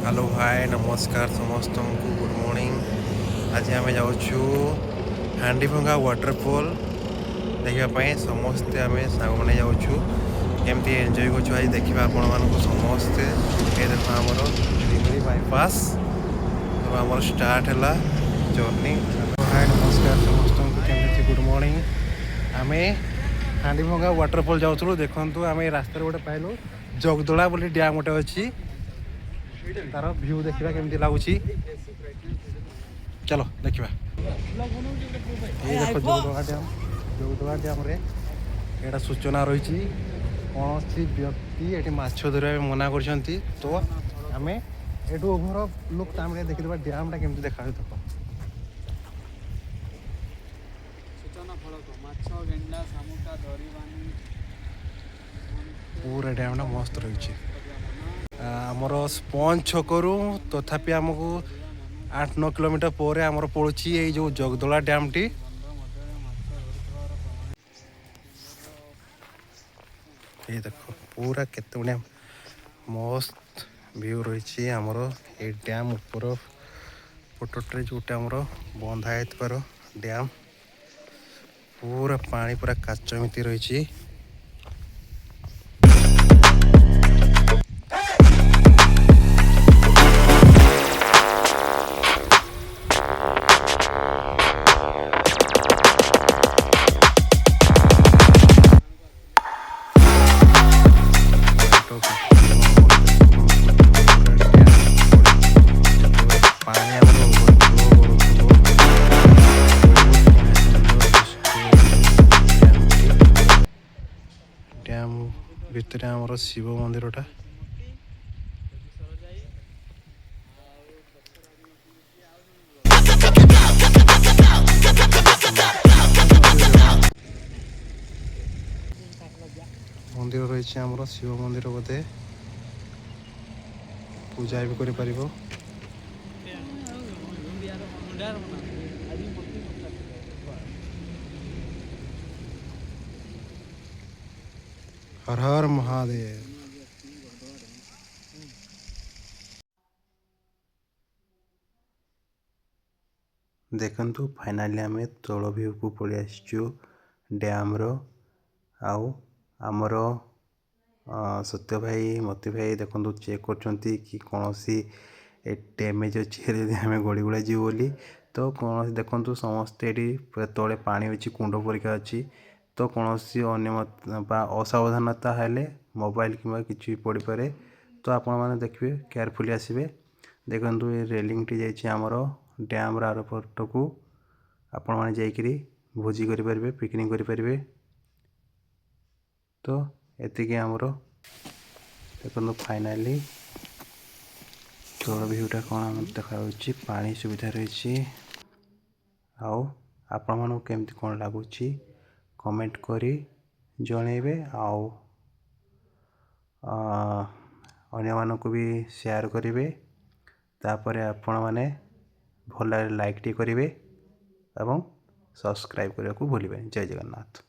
Hello hi नमस्कार समस्त को गुड मॉर्निंग। आज आम जाऊँ हांडीभंगा वाटरफॉल देखापी समस्ते आम सांग मैंने जाऊँ केमती एंजॉय कर देखा आपण मानक समस्ते ये देख आमर रिमरी बाईपास तो आम स्टार्ट है जर्नी। हाय नमस्कार समस्त को केमती गुड मॉर्निंग। आम हांडीभंगा वाटरफॉल जाऊँ देखु आम रास्तार गोटे पाइलु जगदला बोली डैम गोटे अच्छी तार व्यू देखा केमती लगुच चलो देखा ये देख जगदला डैम रे एटा सूचना रही कौन सी व्यक्ति ये माछ धरवा मना कर तो आम ये ओभर लुक देखा डैम केमती देखा देख पूरा डैम मस्त रही आमर स्पंज छकरू तथापि आमको 8-9 किलोमीटर पर आमर पड़ी ये जो जगदला डैम टी ये देख पूरा केते बढ़िया मस्त व्यू रही आमर ये डैम ऊपर पटोटे जोटा आमर बंधा है डैम पूरा पानी पूरा काच मिति रही। डैम भितर आमर शिव मंदिरटा मंदिर रही आमर शिव मंदिर बोधे पूजा भी कर पारिबो। हर हर महादेव। देखंतु फाइनाली आम तल व्यू को पलि आसचु डैम रो आउ आमर सत्य भाई मती भाई देखो चेक करचंती कि कौन सी डैमेज अच्छी आम गड़ी गुड़ा जीव बोली तो कौन देखो समस्ते तले पानी अच्छी कुंड परिका अच्छी तो कौन सी असावधानता हेले मोबाइल कि किसी भी पड़ पारे तो आपण मैंने देखिए केयरफुली आसबे। देखो ये रेलिंग टी जाइए आमर डैम आर पट को आपण मैंने जाकरी भोजी करें पिकनिक करें तो एतिक आमर देखो फाइनाली तल भ्यूटा कौन देखा पानी सुविधा रही आओ आपण मानू केमती कौन लगुच कमेंट करी जनइबे आओ अन्य मानक भी शेयर करेंगे तापर आपण मैंने भल लाइक टी करेंगे एवं सब्सक्राइब करने को भूलें। जय जगन्नाथ।